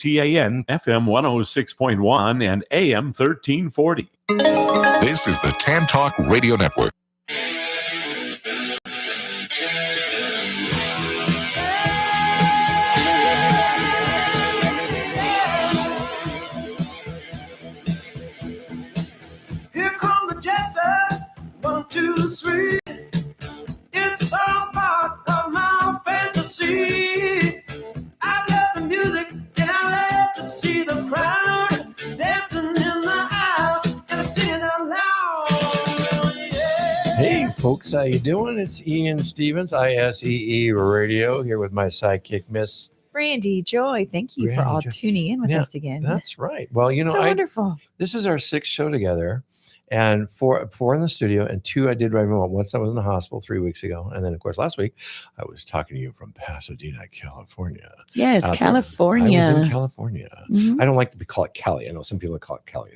WTAN FM 106.1 and AM 1340. This is the TAN Talk Radio Network. Here come the jesters, 1, 2, 3. It's all part of my fantasy. I love the music and I love to see the crowd dancing in the aisles and singing out loud. Yeah. Hey folks, how you doing? It's Ian Stevens, ISEE Radio, here with my sidekick, Miss Brandy Joy. Thank you for all tuning in with us again. That's right. Well, you know, so wonderful. This is our 6th show together, and four in the studio, and 2 I did right remote. Once I was in the hospital 3 weeks ago, and then of course last week I was talking to you from Pasadena, California. Yes, California. I was in California. Mm-hmm. I don't like to call it Cali. I know some people call it Cali.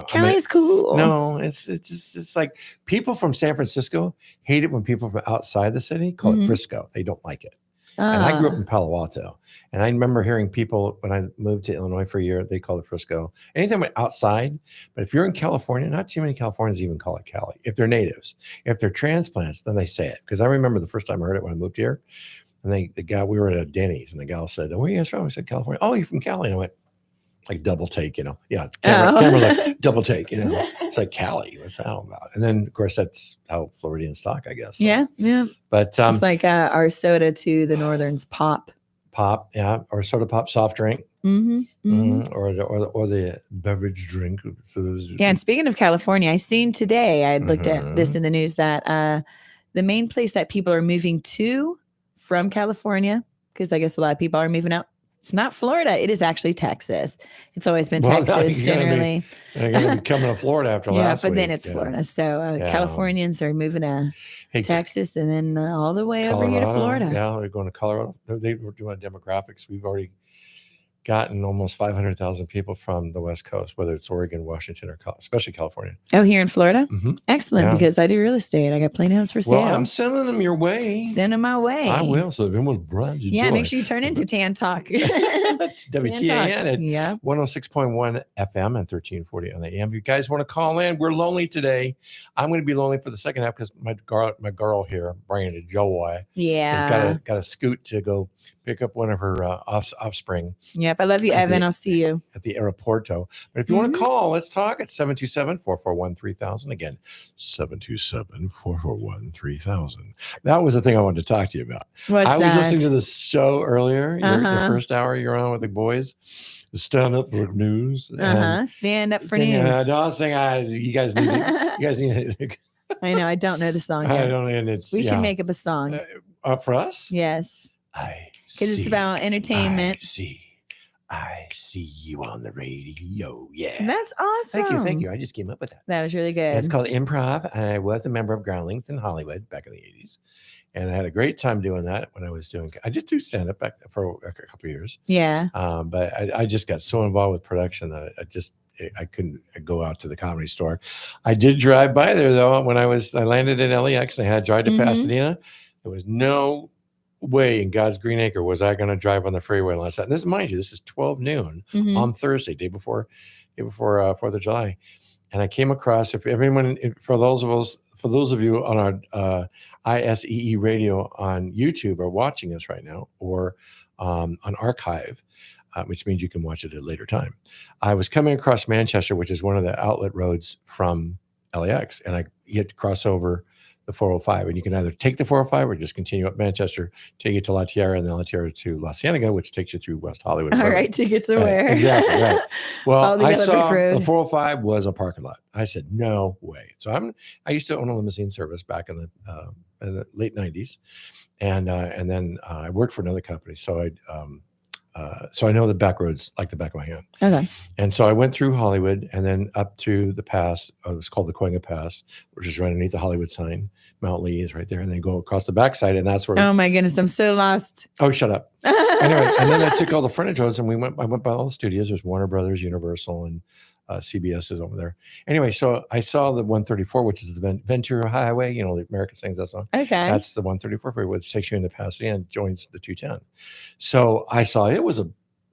Cali is cool. No, it's like people from San Francisco hate it when people from outside the city call it Frisco. They don't like it. And I grew up in Palo Alto, and I remember hearing people when I moved to Illinois for a year, they call it Frisco. Anything outside, but if you're in California, not too many Californians even call it Cali. If they're natives, if they're transplants, then they say it. Because I remember the first time I heard it when I moved here, and we were at a Denny's, and the gal said, "Oh, where are you guys from?" I said, "California." "Oh, you're from Cali." And I went, like double take, you know. Yeah, camera like double take, you know. It's like Cali. What's that all about? And then, of course, that's how Floridians talk, I guess. So. Yeah. But it's like our soda to the Northerns pop. Pop, yeah, or soda pop, soft drink, or the beverage drink for those. Yeah, and speaking of California, I seen today. I looked at this in the news that the main place that people are moving to from California, because I guess a lot of people are moving out. It's not Florida. It is actually Texas. It's always been Texas generally. They're going to be coming to Florida after last week. Yeah, but then it's Florida. So Californians are moving to Texas and then all the way over here to Florida. Yeah, they're going to Colorado. They were doing demographics. We've already gotten almost 500,000 people from the West Coast, whether it's Oregon, Washington, or especially California. Oh, here in Florida? Mm-hmm. Excellent, because I do real estate. I got plenty of homes for sale. Well, I'm sending them your way. Send them my way. I will. So if anyone's brunch, make sure you turn into TAN Talk. WTAN at 106.1 FM and 1340 on the AM. If you guys want to call in, we're lonely today. I'm going to be lonely for the second half because my girl here, Brandy Joy, has got a scoot to go pick up one of her offspring. Yep, I love you, Evan. I'll see you at the aeroporto. But if you want to call, let's talk at 727-441-3000. Again, 727-441-3000. That was the thing I wanted to talk to you about. I was listening to the show earlier, the first hour you're on with the boys, the Stand Up for News. Stand Up for News. Don't sing. You guys need it. I know. I don't know the song. I don't, and it's we should make up a song. For us? Yes. Because it's about entertainment. I see you on the radio. Yeah. That's awesome. Thank you. I just came up with that. That was really good. It's called improv. And I was a member of Groundlings in Hollywood back in the 80s. And I had a great time doing that when I did do stand-up back for a couple of years. Yeah. But I just got so involved with production that I couldn't go out to the Comedy Store. I did drive by there though. When I landed in LAX and I had to drive to Pasadena. There was no way in God's green acre was I going to drive on the freeway unless that. This, mind you, this is 12 noon on Thursday, day before 4th of July, and I came across. For those of you on our ISEE Radio on YouTube are watching us right now, or on archive, which means you can watch it at a later time. I was coming across Manchester, which is one of the outlet roads from LAX, and you had to cross over the 405, and you can either take the 405 or just continue up Manchester, take you to La Tierra, and then La Tierra to La Cienega, which takes you through West Hollywood. All right, to get to where? Exactly, right. Well, I saw the 405 was a parking lot. I said, no way. So I used to own a limousine service back in the late 90s, and then I worked for another company. So so I know the back roads like the back of my hand. Okay. And so I went through Hollywood and then up to the pass. It was called the Cahuenga Pass, which is right underneath the Hollywood sign. Mount Lee is right there. And then go across the backside. And that's where. Oh my goodness. I'm so lost. Oh, shut up. Anyway, and then I took all the frontage roads and I went by all the studios. There's Warner Brothers, Universal, and CBS is over there. Anyway, so I saw the 134, which is the Ventura Highway. You know, the America sings that song. Okay. That's the 134 freeway, which takes you into Pasadena and joins the 210. So I saw it was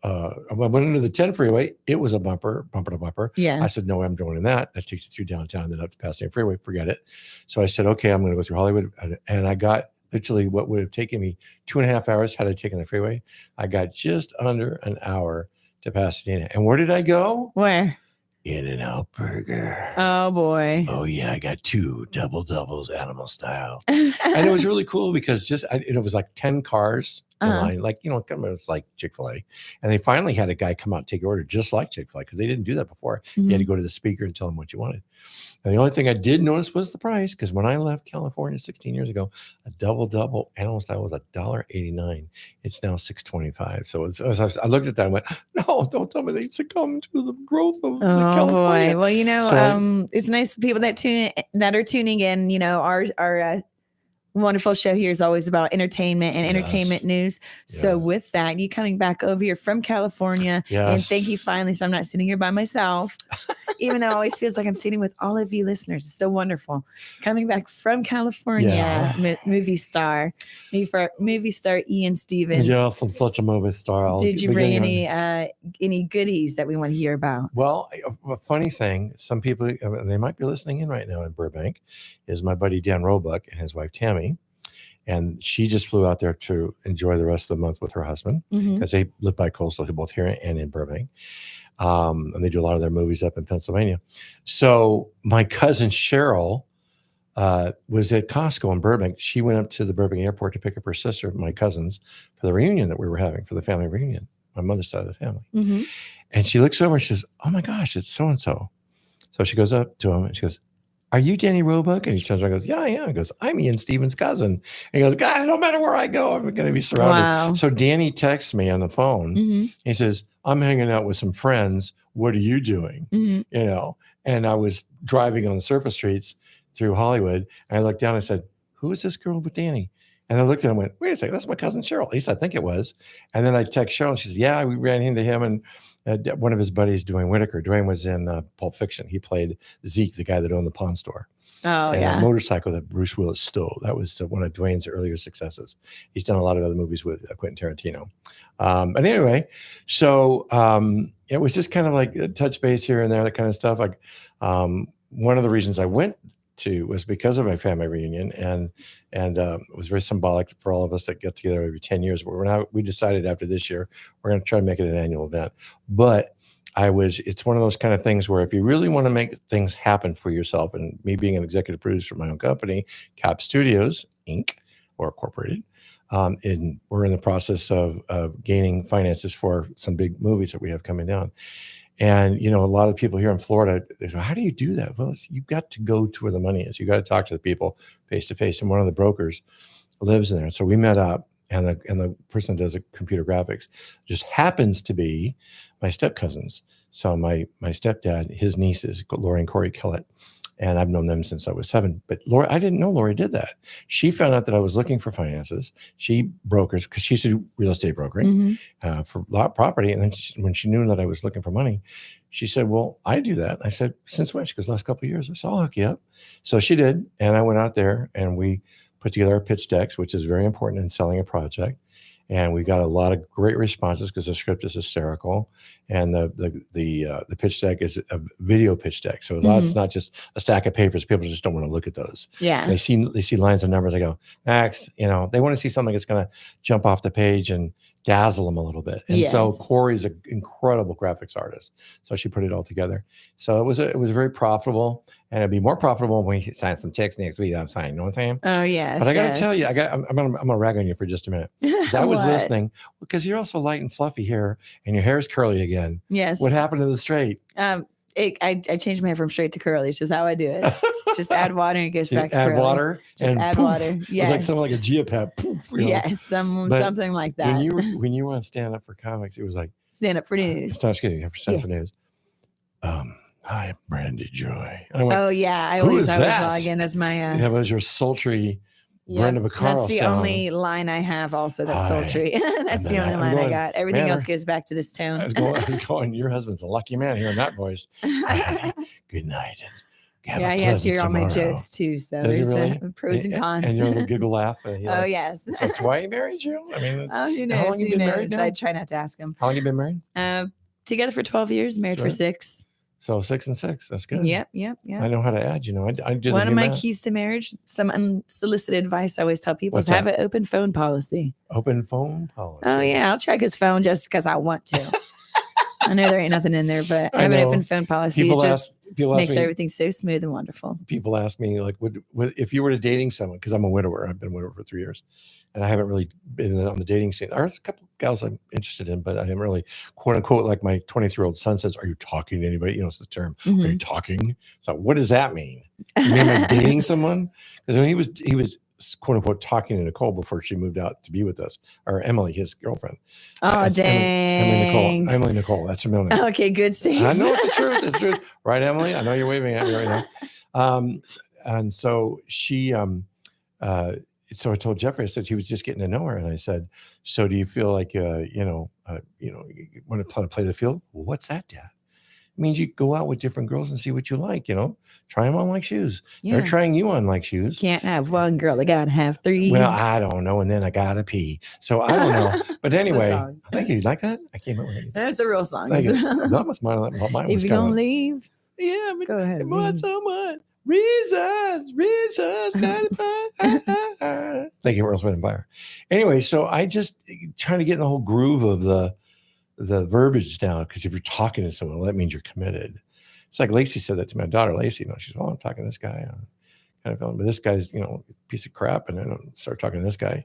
I went into the 10 freeway. It was a bumper to bumper. Yeah. I said, no, I'm joining that. That takes you through downtown and then up to Pasadena Freeway. Forget it. So I said, okay, I'm going to go through Hollywood. And I got literally what would have taken me 2.5 hours had I taken the freeway. I got just under an hour to Pasadena. And where did I go? Where? In-N-Out Burger. Oh boy. Oh yeah, I got 2 doubles, animal style. And it was really cool because it was like 10 cars in line, like, it's like Chick-fil-A. And they finally had a guy come out and take your order just like Chick-fil-A because they didn't do that before. You had to go to the speaker and tell them what you wanted. And the only thing I did notice was the price, because when I left California 16 years ago, a double animal style was $1.89. It's now $6.25. So I looked at that and went, no, don't tell me they succumb to the growth of California. Boy. Well, it's nice for people that are tuning in. Our wonderful show here is always about entertainment and entertainment news. So with that, you coming back over here from California, and thank you finally. So I'm not sitting here by myself, even though it always feels like I'm sitting with all of you listeners. It's so wonderful. Coming back from California, movie star Ian Stevens. Yes, I'm such a movie star. Did you bring any goodies that we want to hear about? Well, a funny thing, some people, they might be listening in right now in Burbank, is my buddy Dan Roebuck and his wife Tammy. And she just flew out there to enjoy the rest of the month with her husband because they live by coastal, both here and in Burbank. And they do a lot of their movies up in Pennsylvania. So my cousin Cheryl was at Costco in Burbank. She went up to the Burbank airport to pick up her sister, my cousins, for the reunion that we were having, for the family reunion, my mother's side of the family. And she looks over and she says, oh my gosh, it's so-and-so. So she goes up to him and she goes, are you Danny Roebuck? And he turns around and goes, yeah, I am. He goes, I'm Ian Stevens' cousin. And he goes, God, no matter where I go, I'm going to be surrounded. Wow. So Danny texts me on the phone. He says, I'm hanging out with some friends. What are you doing? And I was driving on the surface streets through Hollywood. And I looked down and I said, who is this girl with Danny? And I looked at him and went, wait a second, that's my cousin Cheryl. At least I think it was. And then I text Cheryl and she said, yeah, we ran into him and one of his buddies, Dwayne Whitaker. Dwayne was in Pulp Fiction. He played Zeke, the guy that owned the pawn store. Oh, and a motorcycle that Bruce Willis stole. That was one of Dwayne's earlier successes. He's done a lot of other movies with Quentin Tarantino. But anyway, so it was just kind of like a touch base here and there, that kind of stuff. Like one of the reasons I went to was because of my family reunion, and it was very symbolic for all of us that get together every 10 years. But we decided after this year, we're going to try to make it an annual event. But it's one of those kind of things where if you really want to make things happen for yourself, and me being an executive producer for my own company, Cap Studios, Inc., or Incorporated, we're in the process of gaining finances for some big movies that we have coming down. And, a lot of people here in Florida, they say, how do you do that? Well, you've got to go to where the money is. You got to talk to the people face to face. And one of the brokers lives in there. So we met up, and the person that does the computer graphics just happens to be my step cousins. So my stepdad, his nieces, Lori and Corey Kellett, and I've known them since I was 7. But Lori, I didn't know Lori did that. She found out that I was looking for finances. She brokers, because she used to do real estate brokering for lot property. And then when she knew that I was looking for money, she said, well, I do that. I said, since when? She goes, last couple of years. I said, I'll hook you up. So she did. And I went out there and we put together our pitch decks, which is very important in selling a project. And we got a lot of great responses because the script is hysterical, and the pitch deck is a video pitch deck. So it's not just a stack of papers. People just don't want to look at those. Yeah, they see lines of numbers. They go, next. They want to see something that's going to jump off the page and dazzle them a little bit. And so Corey's an incredible graphics artist. So she put it all together. So it was very profitable, and it'd be more profitable when we sign some checks next week. I'm signing. You know what I'm saying? Oh yes. But I got to tell you, I'm gonna rag on you for just a minute. Because I was listening, because you're also light and fluffy hair, and your hair is curly again. Yes. What happened to the straight? I changed my hair from straight to curly. It's just how I do it. Just add water and it goes back to curly. Add water. Just add poof. water. Yes. It was like something like a geopet. Poof, yes, something like that. When you want to stand up for comics, it was like stand up for news. It's not kidding. Stand up for news. Hi, Brandy Joy. I went, I always log in as my. That was your sultry. Brenda Vaccaro. That's the only line I have. Also, that's sultry. That's the only line I got. Everything else goes back to this tone. I was going. Your husband's a lucky man hearing that voice. Good night, and Have a Yeah, he has to pleasant hear all my tomorrow." jokes too. So Does he there's really? the pros and cons. And your little giggle laugh. Oh, yes. So that's why he married you? I mean, Oh, who how long knows? you Who been married knows? now? I try not to ask him. How long you been married? Together for 12 years, married for Sure. 6. So 6 and 6. That's good. Yep. I know how to add. I do One the of my math. keys to marriage, some unsolicited advice I always tell people What's is have that? an open phone policy. Open phone policy. Oh, yeah. I'll check his phone just because I want to. I know there ain't nothing in there, but I have an know. open phone policy. People It ask just me. makes everything so smooth and wonderful. People ask me like, would if you were dating someone, because I'm a widower, I've been a widower for 3 years, and I haven't really been on the dating scene. There's a couple of gals I'm interested in, but I didn't really, quote unquote, like my 23-year-old son says, "Are you talking to anybody?" It's the term. Are you talking? So what does that mean? You mean like dating someone? Because when he was quote unquote talking to Nicole before she moved out to be with us, or Emily, his girlfriend. Oh, dang. Emily Nicole. That's her middle name. Okay, good, Steve. I know it's the truth. It's the truth. Right, Emily? I know you're waving at me right now. And so she, so I told Jeffrey, I said, he was just getting to know her. And I said, so do you feel like, you want to play the field? Well, what's that, Dad? It means you go out with different girls and see what you like, try them on like shoes. Yeah. They're trying you on like shoes. Can't have one girl. I got to have 3. Well, I don't know. And then I got to pee. So I don't know. But anyway, song. thank you. Like that? I came up with it. That's a real song. Thank you. That was mine. Mine was If you kind don't of, leave, yeah, but go ahead. want someone. Reasons, 95. Thank you, Earth, Wind, and Fire. Anyway, so I just trying to get in the whole groove of the verbiage now, because if you're talking to someone, well, that means you're committed. It's like Lacey said that to my daughter, Lacey. She's, I'm talking to this guy. Kind of feeling, but this guy's, a piece of crap. And I start talking to this guy.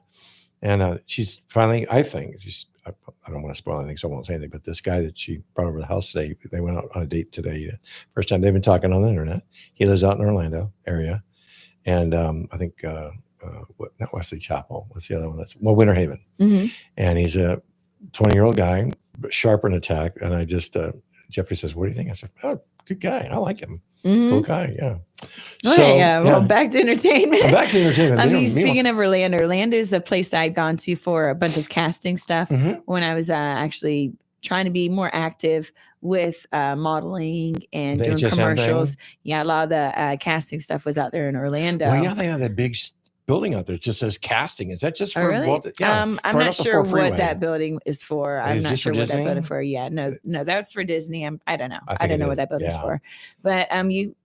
And she's finally, I think, I don't want to spoil anything, so I won't say anything, but this guy that she brought over to the house today, they went out on a date today. First time they've been talking on the internet. He lives out in Orlando area. And I think, not Wesley Chapel. What's the other one? Winter Haven. Mm-hmm. And he's a 20-year-old guy, but sharp in attack. And I just, Jeffrey says, what do you think? I said, oh, good guy. I like him. Mm-hmm. Cool guy. Yeah. Well, back to entertainment. Back to entertainment. Speaking of Orlando is a place I'd gone to for a bunch of casting stuff when I was actually trying to be more active with modeling and doing commercials. Thing? Yeah, a lot of the casting stuff was out there in Orlando. Well, yeah, they have that big building out there. It just says casting. Is that just for really? Yeah, I'm not sure what that building is for. I'm not sure what that building for. Yeah, no, that's for Disney. I don't know. I don't know what that building's for. But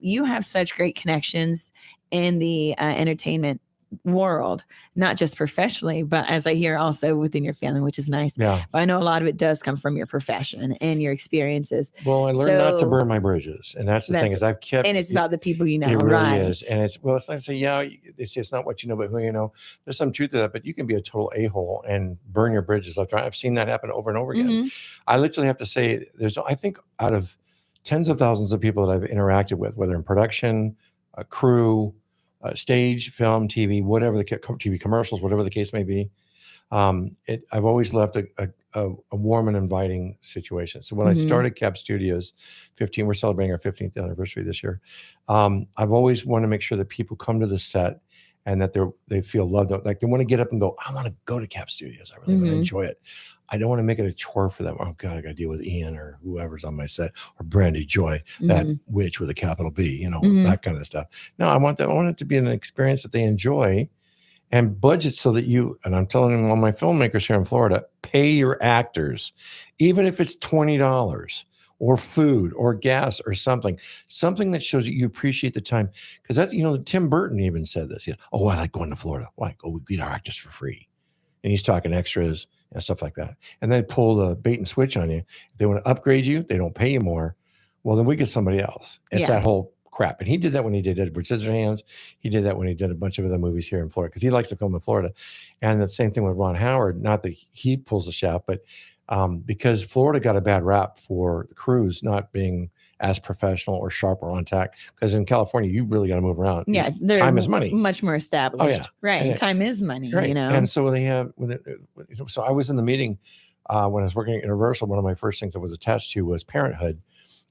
you have such great connections in the entertainment world, not just professionally, but as I hear also within your family, which is nice. Yeah. But I know a lot of it does come from your profession and your experiences. Well, I learned not to burn my bridges. And that's the thing is I've kept. And it's about the people you know, it really right? is. And it's like I say, they say it's not what you know, but who you know. There's some truth to that, but you can be a total a-hole and burn your bridges left and right. I've seen that happen over and over again. Mm-hmm. I literally have to say I think out of tens of thousands of people that I've interacted with, whether in production, a crew, stage, film, TV, whatever the TV commercials, whatever the case may be. I've always left a warm and inviting situation. So when I started Cap Studios, we're celebrating our 15th anniversary this year. I've always wanted to make sure that people come to the set and that they feel loved. Like they want to get up and go, I want to go to Cap Studios. I really want to enjoy it. I don't want to make it a chore for them. Oh God, I got to deal with Ian or whoever's on my set, or Brandy Joy, that witch with a capital B, that kind of stuff. No, I want it to be an experience that they enjoy, and budget so that and I'm telling all my filmmakers here in Florida, pay your actors, even if it's $20 or food or gas or something that shows that you appreciate the time. Because that's, Tim Burton even said this. Oh, I like going to Florida. Why? We get our actors for free. And he's talking extras and stuff like that. And they pull the bait and switch on you. If they want to upgrade you, they don't pay you more. Well, then we get somebody else. It's that whole crap. And he did that when he did Edward Scissorhands. He did that when he did a bunch of other movies here in Florida, because he likes to film in Florida. And the same thing with Ron Howard, not that he pulls the shaft, but because Florida got a bad rap for the crews not being as professional or sharp or on tack. Because in California, you really got to move around. Yeah, time is money. Much more established. Oh, yeah. Right. Time is money. Right. And so they have. So I was in the meeting when I was working at Universal. One of my first things I was attached to was Parenthood,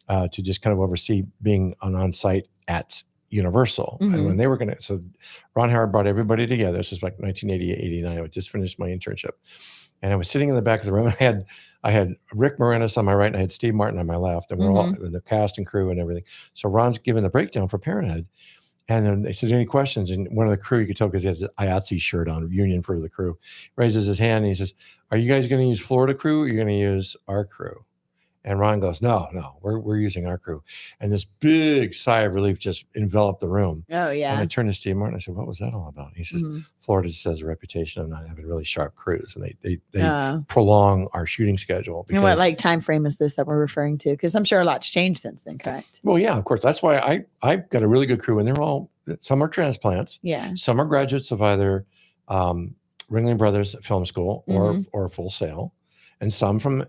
to just kind of oversee being on site at Universal. And when they were so Ron Howard brought everybody together. This is like 1988, 89. I just finished my internship. And I was sitting in the back of the room. I had Rick Moranis on my right, and I had Steve Martin on my left, and we're all the cast and crew and everything. So Ron's giving the breakdown for Parenthood. And then they said, any questions? And one of the crew, you could tell because he has an IATSE shirt on, Union for the crew, raises his hand and he says, are you guys going to use Florida crew or are you going to use our crew? And Ron goes, no, we're using our crew. And this big sigh of relief just enveloped the room. Oh, yeah. And I turned to Steve Martin. I said, what was that all about? He says, Florida just has a reputation of not having really sharp crews. And they prolong our shooting schedule. And what like time frame is this that we're referring to? Because I'm sure a lot's changed since then, correct? Well, yeah, of course. That's why I've got a really good crew. And they're all, some are transplants. Yeah. Some are graduates of either Ringling Brothers Film School or Full Sail. And some from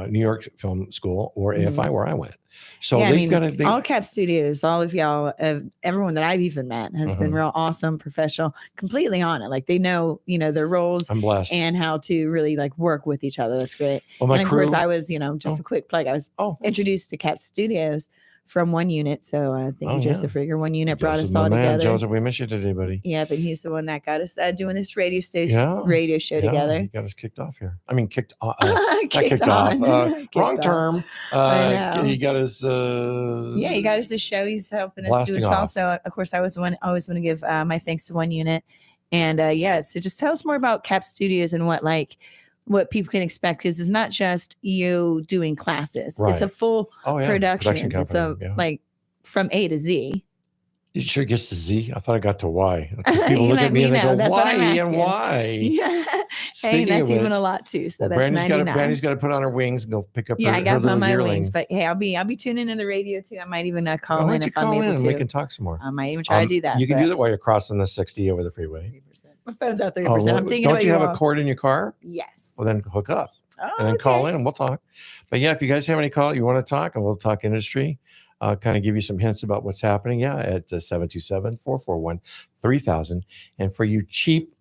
New York Film School or AFI where I went. So they've got all Cap Studios, all of y'all, everyone that I've even met has been real awesome, professional, completely on it. Like they know, their roles I'm blessed. And how to really like work with each other. That's great. Well, and of course I was, just a quick plug. I was introduced to Cap Studios from one unit. So thank you, Joseph Rigger. One unit brought us all together. Joseph, we miss you today, buddy. Yeah, but he's the one that got us doing this radio show together. He got us kicked off here. I mean, kicked off. Kicked off. Wrong off. term. He got us. He got us the show. He's helping us do this also. Of course, I always want to give my thanks to one unit. And so just tell us more about Cap Studios and what people can expect, because it's not just you doing classes. Right. It's a full production. Company, like from A to Z. It sure gets to Z. I thought I got to Y. Because people look at me and they go, why and why? Yeah. Hey, that's even a lot too. So that's 99. Brandy's got to put on her wings and go pick up I got her on my yearling. wings. But hey, I'll be tuning in the radio too. I might even call in if I'm able and to. we can talk some more. I might even try to do that. You can do that while you're crossing the 60 over the freeway. 3%. My phone's out 3%. I'm thinking don't you have a cord in your car? Yes. Well, then hook up and then call in and we'll talk. But yeah, if you guys have any call, you want to talk, and we'll talk industry. Kind of give you some hints about what's happening. At 727-441-3000. And for you cheap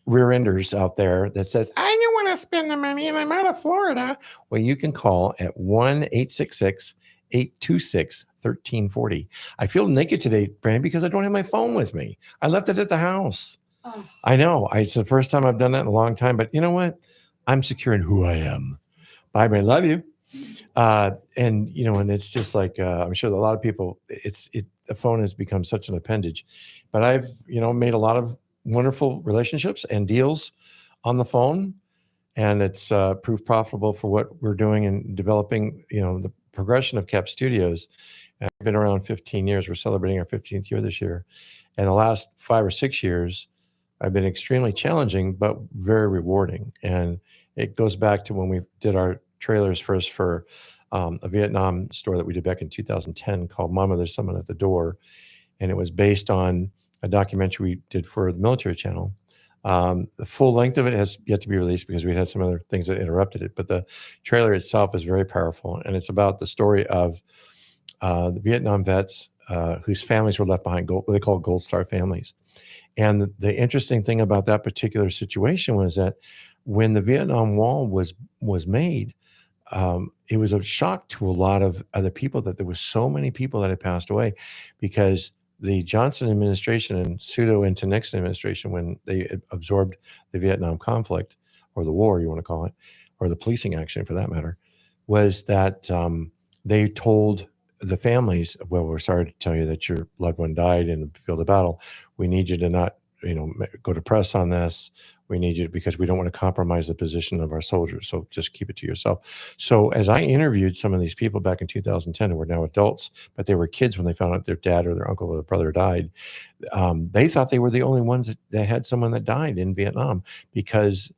rear enders out there that says, I don't want to spend the money and I'm out of Florida. Well, you can call at 1-866-826-1340. I feel naked today, Brandon, because I don't have my phone with me. I left it at the house. Oh. I know. It's the first time I've done that in a long time, but you know what? I'm secure in who I am. Bye, Brandon. Love you. And it's just like, I'm sure that a lot of people, the phone has become such an appendage, but I've, made a lot of wonderful relationships and deals on the phone, and it's proved profitable for what we're doing and developing, the progression of Cap Studios. And I've been around 15 years. We're celebrating our 15th year this year. And the last 5 or 6 years have been extremely challenging, but very rewarding. And it goes back to when we did our trailers first for a Vietnam store that we did back in 2010 called Mama, There's Someone at the Door. And it was based on a documentary we did for the military channel. The full length of it has yet to be released because we had some other things that interrupted it. But the trailer itself is very powerful. And it's about the story of the Vietnam vets whose families were left behind, what they call Gold Star families. And the interesting thing about that particular situation was that when the Vietnam Wall was made, it was a shock to a lot of other people that there was so many people that had passed away, because the Johnson administration and pseudo into Nixon administration, when they absorbed the Vietnam conflict, or the war, you want to call it, or the policing action for that matter, was that they told the families, well, we're sorry to tell you that your loved one died in the field of battle. We need you to not, go to press on this. We need you because we don't want to compromise the position of our soldiers. So just keep it to yourself. So as I interviewed some of these people back in 2010 who were now adults, but they were kids when they found out their dad or their uncle or their brother died, they thought they were the only ones that had someone that died in Vietnam, because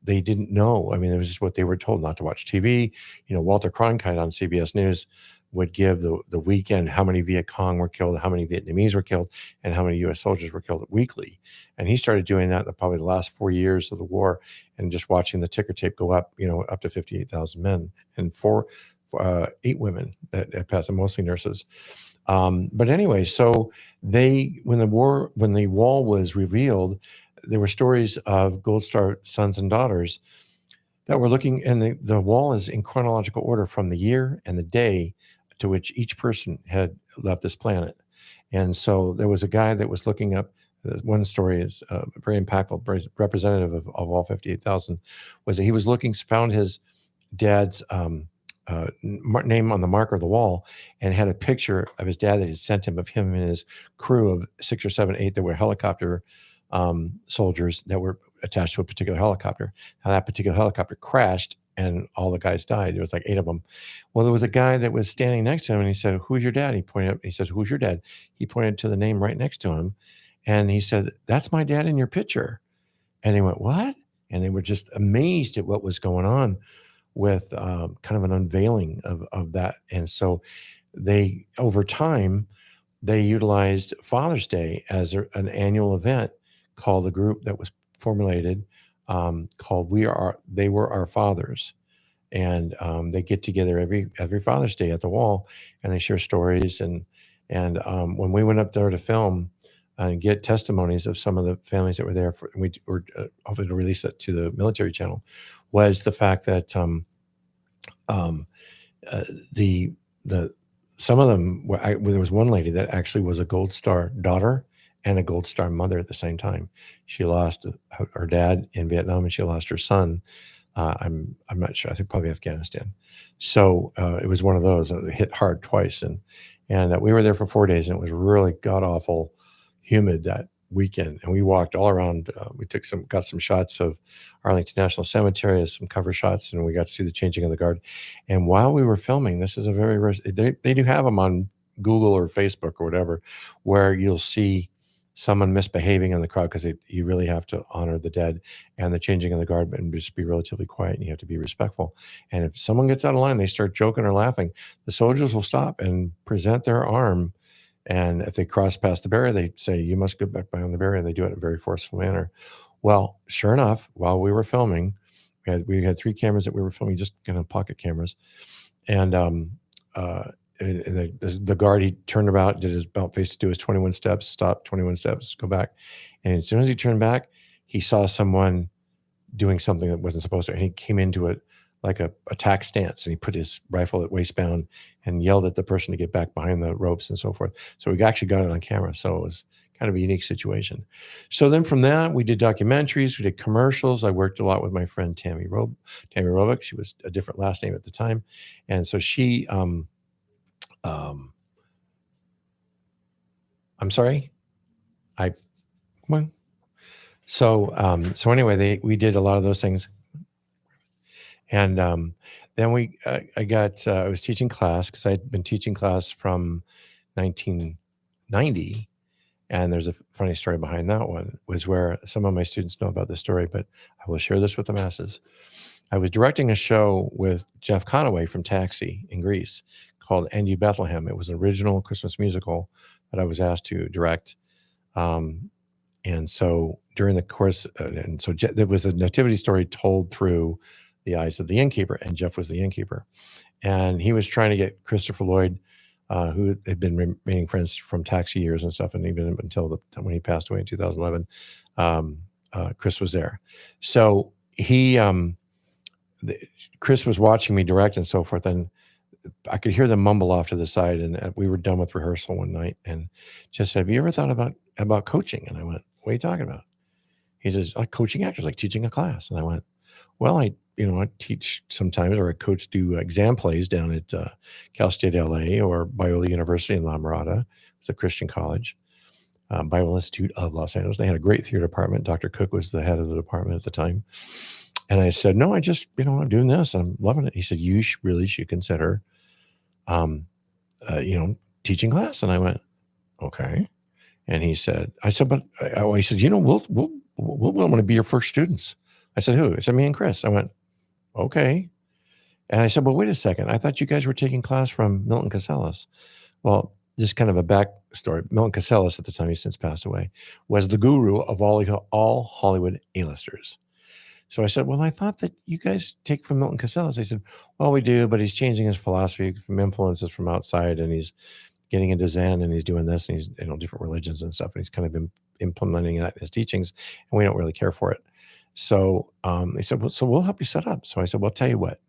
they didn't know. I mean, it was just what they were told, not to watch TV. Walter Cronkite on CBS News would give the weekend how many Viet Cong were killed, how many Vietnamese were killed, and how many U.S. soldiers were killed weekly. And he started doing that in probably the last 4 years of the war, and just watching the ticker tape go up, up to 58,000 men and 8 women that passed, mostly nurses. But anyway, so when the wall was revealed, there were stories of Gold Star sons and daughters that were looking, and the wall is in chronological order from the year and the day to which each person had left this planet. And so there was a guy that was looking up One story is very impactful, very representative of all 58,000, was that he was found his dad's name on the marker of the wall, and had a picture of his dad that he sent him, of him and his crew of 6 or 7, 8 that were helicopter soldiers that were attached to a particular helicopter. Now that particular helicopter crashed and all the guys died. There was like 8 of them. Well, there was a guy that was standing next to him, and he said, "Who's your dad?" He pointed up. He says, "Who's your dad?" He pointed to the name right next to him, and he said, "That's my dad in your picture." And they went, "What?" And they were just amazed at what was going on with kind of an unveiling of that. And so they, over time, they utilized Father's Day as an annual event called, the group that was formulated called They Were Our Fathers. And they get together every Father's Day at the wall, and they share stories. And when we went up there to film and get testimonies of some of the families that were there, we were hoping to release that to the military channel, was the fact that some of them there was one lady that actually was a Gold Star daughter and a Gold Star mother at the same time. She lost her dad in Vietnam, and she lost her son. I'm not sure. I think probably Afghanistan. So it was one of those. It hit hard twice, and we were there for 4 days, and it was really god awful humid that weekend. And we walked all around. We got some shots of Arlington National Cemetery as some cover shots, and we got to see the changing of the guard. And while we were filming, this is a very they do have them on Google or Facebook or whatever, where you'll see someone misbehaving in the crowd, because you really have to honor the dead and the changing of the guard, and just be relatively quiet, and you have to be respectful. And if someone gets out of line, they start joking or laughing, the soldiers will stop and present their arm. And if they cross past the barrier, they say, "You must go back behind the barrier." And they do it in a very forceful manner. Well, sure enough, while we were filming, we had 3 cameras that we were filming, just kind of pocket cameras. And the guard, he turned about, did his about face to do his 21 steps, stop, 21 steps, go back. And as soon as he turned back, he saw someone doing something that wasn't supposed to. And he came into it like a attack stance, and he put his rifle at waistbound and yelled at the person to get back behind the ropes and so forth. So we actually got it on camera. So it was kind of a unique situation. So then from that, we did documentaries, we did commercials. I worked a lot with my friend Tammy Robick. She was a different last name at the time. And so she, I'm sorry. So anyway, we did a lot of those things. And then I was teaching class, because I'd been teaching class from 1990. And there's a funny story behind that one, was where some of my students know about this story, but I will share this with the masses. I was directing a show with Jeff Conaway from Taxi in Greece called And You Bethlehem. It was an original Christmas musical that I was asked to direct. And so during the course, there was a nativity story told through the eyes of the innkeeper, and Jeff was the innkeeper. And he was trying to get Christopher Lloyd, who had been remaining friends from Taxi years and stuff, and even until the time when he passed away in 2011, Chris was there. So Chris was watching me direct and so forth, and I could hear them mumble off to the side. And we were done with rehearsal one night, and just said, "Have you ever thought about coaching?" And I went, "What are you talking about?" He says, "Like coaching actors, like teaching a class." And I went, "Well, I teach sometimes, or I do exam plays down at Cal State LA or Biola University in La Mirada. It's a Christian college, Bible Institute of Los Angeles. They had a great theater department. Dr. Cook was the head of the department at the time." And I said, "No, I just, I'm doing this. I'm loving it." He said, "You really should consider, teaching class." And I went, "Okay." And he said, he said, "We'll want to be your first students." I said, "Who?" He said, "Me and Chris." I went, "Okay." And I said, "Well, wait a second. I thought you guys were taking class from Milton Casellas." Well, just kind of a backstory. Milton Casellas, at the time, he's since passed away, was the guru of all Hollywood A-listers. So I said, "Well, I thought that you guys take from Milton Casellas." They said, "Well, we do, but he's changing his philosophy from influences from outside, and he's getting into Zen, and he's doing this, and he's, different religions and stuff, and he's kind of been implementing that in his teachings, and we don't really care for it." So they said, "Well, so we'll help you set up." So I said, "Well, I'll tell you what,"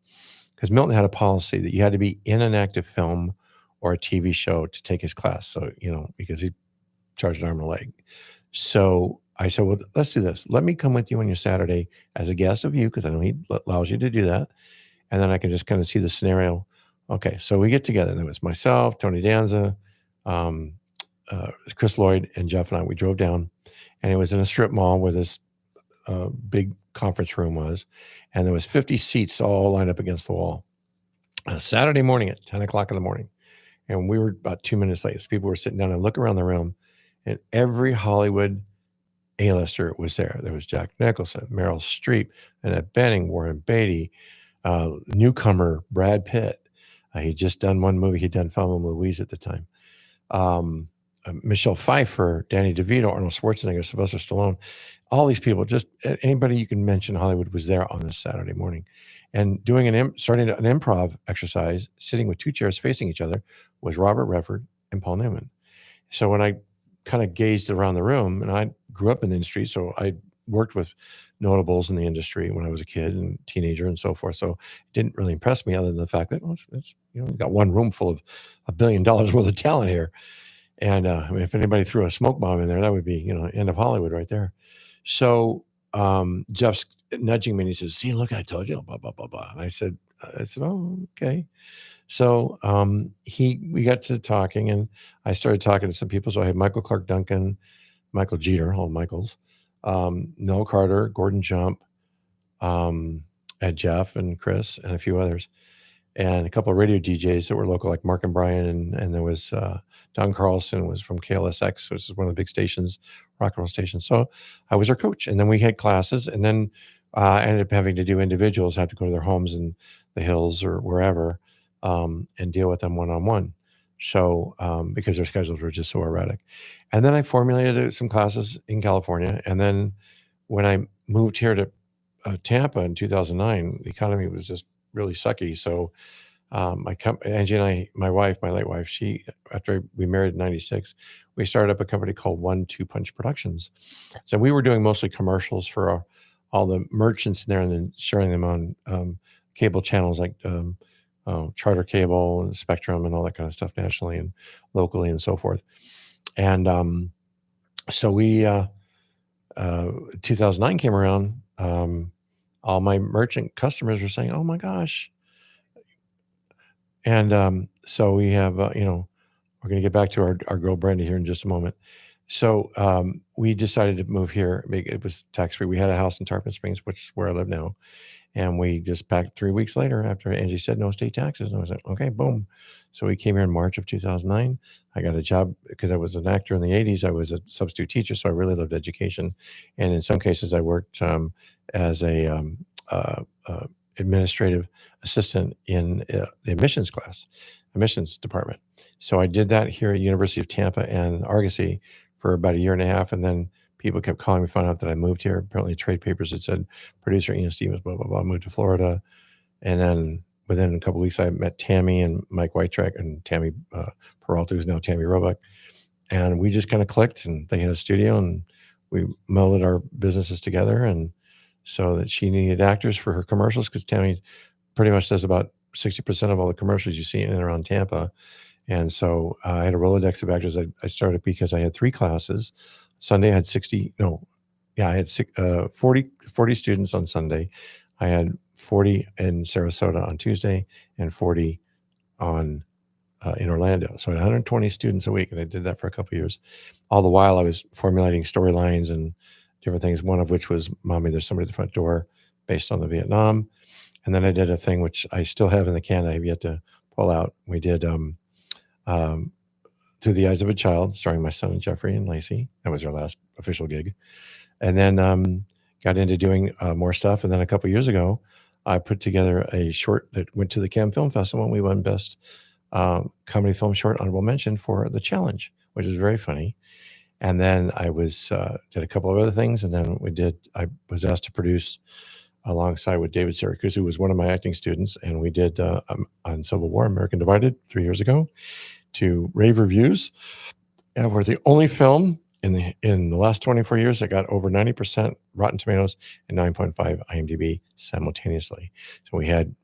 because Milton had a policy that you had to be in an active film or a TV show to take his class. So, because he charged an arm and a leg. So I said, well, let's do this. Let me come with you on your Saturday as a guest of you, because I know he allows you to do that. And then I can just kind of see the scenario. Okay, so we get together. And it was myself, Tony Danza, Chris Lloyd, and Jeff and I. We drove down, and it was in a strip mall where this big conference room was, and there was 50 seats all lined up against the wall. Saturday morning at 10 o'clock in the morning. And we were about 2 minutes late. So people were sitting down and look around the room, and every Hollywood A-lister was there. There was Jack Nicholson, Meryl Streep, Annette Bening, Warren Beatty, newcomer Brad Pitt. He'd just done one movie. He'd done Thelma and Louise at the time. Michelle Pfeiffer, Danny DeVito, Arnold Schwarzenegger, Sylvester Stallone. All these people, just anybody you can mention Hollywood was there on this Saturday morning. And starting an improv exercise, sitting with two chairs facing each other, was Robert Redford and Paul Newman. So when I kind of gazed around the room, and I grew up in the industry, so I worked with notables in the industry when I was a kid and teenager and so forth. So it didn't really impress me, other than the fact that it's you've got one room full of $1 billion worth of talent here. And I mean, if anybody threw a smoke bomb in there, that would be, end of Hollywood right there. So Jeff's nudging me and he says, "See, look, I told you, blah, blah, blah, blah." And I said, "Oh, okay." So we got to talking, and I started talking to some people. So I had Michael Clark Duncan, Michael Jeter, all Michaels, Noel Carter, Gordon Jump, and Jeff and Chris and a few others, and a couple of radio DJs that were local, like Mark and Brian, and there was Don Carlson was from KLSX, which is one of the big stations, rock and roll stations. So I was their coach, and then we had classes, and then I ended up having to do individuals, have to go to their homes in the hills or wherever, and deal with them one-on-one. So because their schedules were just so erratic. And then I formulated some classes in California. And then when I moved here to Tampa in 2009, the economy was just really sucky. So Angie and I, my wife, my late wife, after we married in 96, we started up a company called 1-2 Punch Productions. So we were doing mostly commercials for all the merchants in there, and then sharing them on cable channels like Charter Cable and Spectrum and all that kind of stuff, nationally and locally and so forth. And so 2009 came around, all my merchant customers were saying, "Oh my gosh." And so we have, we're going to get back to our girl Brenda here in just a moment. So we decided to move here. It was tax-free. We had a house in Tarpon Springs, which is where I live now. And we just packed 3 weeks later after Angie said no state taxes. And I was like, okay, boom. So we came here in March of 2009. I got a job because I was an actor in the 80s. I was a substitute teacher, so I really loved education. And in some cases, I worked as a administrative assistant in the admissions department. So I did that here at University of Tampa and Argosy for about 1.5 years. And then people kept calling me, found out that I moved here. Apparently trade papers that said producer Ian Stevens, blah, blah, blah, moved to Florida. And then within a couple of weeks, I met Tammy and Mike Whitetrack and Tammy Peralta, who's now Tammy Roebuck. And we just kind of clicked, and they had a studio, and we melded our businesses together. And so that she needed actors for her commercials, because Tammy pretty much does about 60% of all the commercials you see in and around Tampa. And so I had a Rolodex of actors. I started because I had 3 classes. Sunday I had 40 students on Sunday. I had 40 in Sarasota on Tuesday and 40 in Orlando. So I had 120 students a week, and I did that for a couple of years. All the while I was formulating storylines and different things, one of which was Mommy, There's Somebody at the Front Door, based on the Vietnam. And then I did a thing which I still have in the can, I have yet to pull out. We did Through the Eyes of a Child, starring my son Jeffrey and Lacey. That was our last official gig. And then got into doing more stuff. And then a couple of years ago, I put together a short that went to the Cannes Film Festival, and we won Best Comedy Film Short Honorable Mention for The Challenge, which is very funny. And then I did a couple of other things. And then I was asked to produce alongside with David Syracuse, who was one of my acting students. And we did on Civil War, American Divided, 3 years ago, to rave reviews. And we're the only film in the last 24 years that got over 90% Rotten Tomatoes and 9.5 IMDb simultaneously. So we had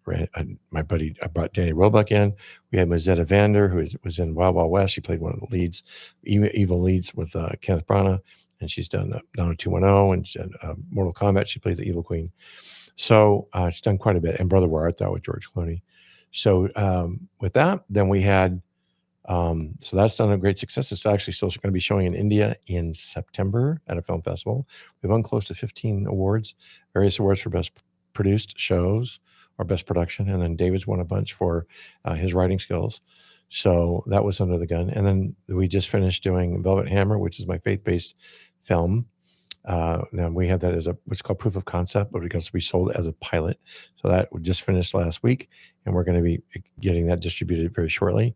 my buddy, I brought Danny Roebuck in. We had Mazetta Vander, who was in Wild Wild West. She played one of the leads, evil leads with Kenneth Branagh. and she's done 90210 and Mortal Kombat. She played the Evil Queen. So she's done quite a bit. And Brother Where Art Thou with George Clooney. So with that, then we had, so that's done a great success. It's actually still going to be showing in India in September at a film festival. We've won close to 15 awards, various awards for best produced shows or best production. And then David's won a bunch for his writing skills. So that was under the gun. And then we just finished doing Velvet Hammer, which is my faith-based film. Now we have that as what's called proof of concept, but because we sold it as a pilot. So that just finished last week, and we're going to be getting that distributed very shortly.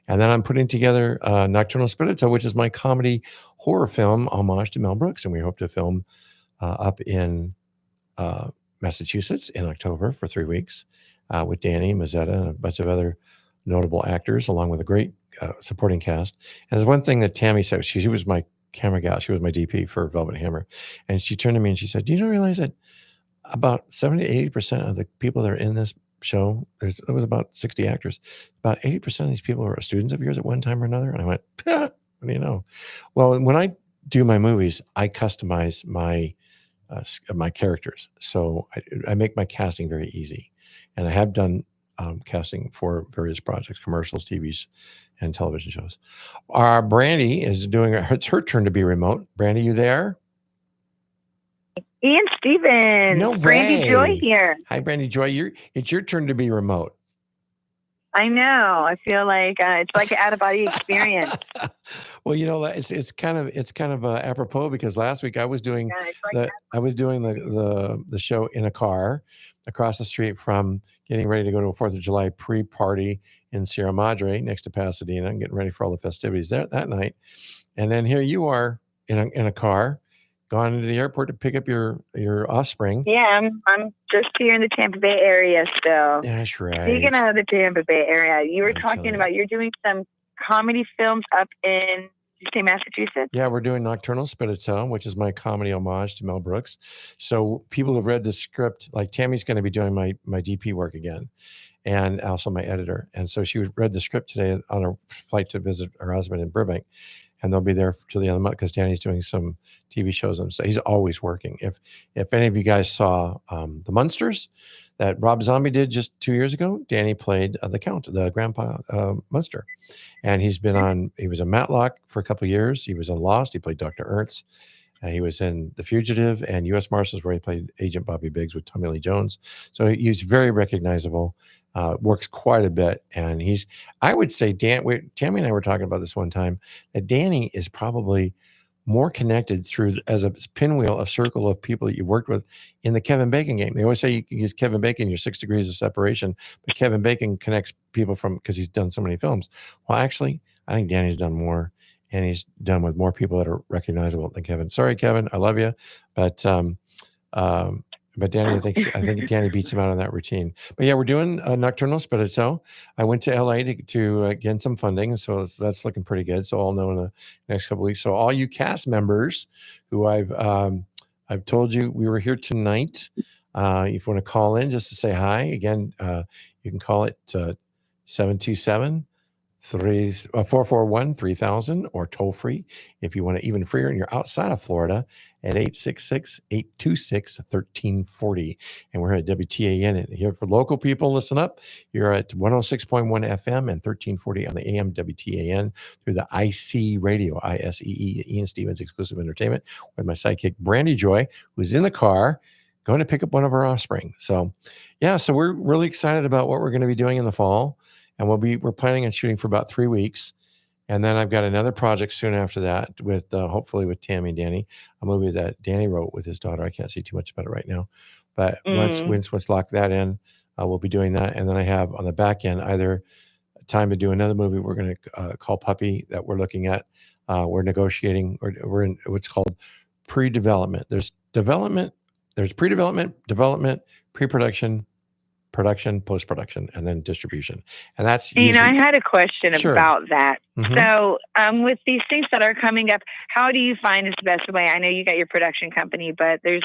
And then I'm putting together Nocturnal Spirito, which is my comedy horror film homage to Mel Brooks. And we hope to film up in Massachusetts in October for 3 weeks with Danny Mazzetta and a bunch of other notable actors, along with a great supporting cast. And there's one thing that Tammy said. She was my camera gal. She was my DP for Velvet Hammer. And she turned to me and she said, do you not realize that about 70 to 80% of the people that are in this show, there was about 60 actors, about 80% of these people are students of yours at one time or another? And I went, what do you know? Well, when I do my movies, I customize my characters. So I make my casting very easy. And I have done casting for various projects, commercials, TVs, and television shows. Our Brandy is doing it's her turn to be remote. Brandy, you there? Ian Stevens. No Brandy way. Joy here. Hi, Brandy Joy. It's your turn to be remote. I know. I feel like it's like an out-of-body experience. Well, you know, it's kind of apropos because last week I was doing the show in a car across the street from getting ready to go to a 4th of July pre-party in Sierra Madre next to Pasadena and getting ready for all the festivities that night. And then here you are in a car, gone into the airport to pick up your offspring. Yeah, I'm just here in the Tampa Bay area still. That's right. Speaking of the Tampa Bay area, you were talking about you're doing some comedy films up in, did you say Massachusetts? Yeah, we're doing Nocturnal Spirito, which is my comedy homage to Mel Brooks. So people who've read the script, like Tammy's going to be doing my DP work again, and also my editor. And so she read the script today on her flight to visit her husband in Burbank. And they'll be there till the end of the month because Danny's doing some TV shows. And so he's always working. If any of you guys saw The Munsters that Rob Zombie did just 2 years ago, Danny played the Count, the Grandpa Munster. And he was in Matlock for a couple of years. He was in Lost. He played Dr. Ernst. He was in The Fugitive and U.S. Marshals, where he played Agent Bobby Biggs with Tommy Lee Jones. So he's very recognizable, works quite a bit. And I would say, Tammy and I were talking about this one time, that Danny is probably more connected as a pinwheel, a circle of people that you worked with in the Kevin Bacon game. They always say you can use Kevin Bacon, your 6 degrees of separation, but Kevin Bacon connects people because he's done so many films. Well, actually, I think Danny's done more. And he's done with more people that are recognizable than Kevin. Sorry, Kevin, I love you, but Danny, I think Danny beats him out on that routine. But yeah, we're doing Nocturnal Spirito. I went to LA to get some funding, so that's looking pretty good. So I'll know in the next couple of weeks. So all you cast members who I've told you we were here tonight. If you want to call in just to say hi, again, you can call it 727. 441-3000 or toll free if you want to, even freer and you're outside of Florida, at 866-826-1340. And we're at WTAN. And here for local people, listen up. You're at 106.1 FM and 1340 on the AM WTAN through the ISEE Radio, ISEE, Ian Stevens Exclusive Entertainment, with my sidekick Brandy Joy, who's in the car going to pick up one of her offspring. So yeah, so we're really excited about what we're going to be doing in the fall. And we're planning on shooting for about 3 weeks. And then I've got another project soon after that with hopefully with Tammy and Danny, a movie that Danny wrote with his daughter. I can't say too much about it right now. But once lock that in, we'll be doing that. And then I have on the back end either time to do another movie we're going to call Puppy that we're looking at. We're negotiating, or we're in what's called pre-development. There's development, there's pre-development, development, pre-production, production, post-production, and then distribution. And that's usually, I had a question about that. Mm-hmm. So with these things that are coming up, how do you find is the best way? I know you got your production company, but there's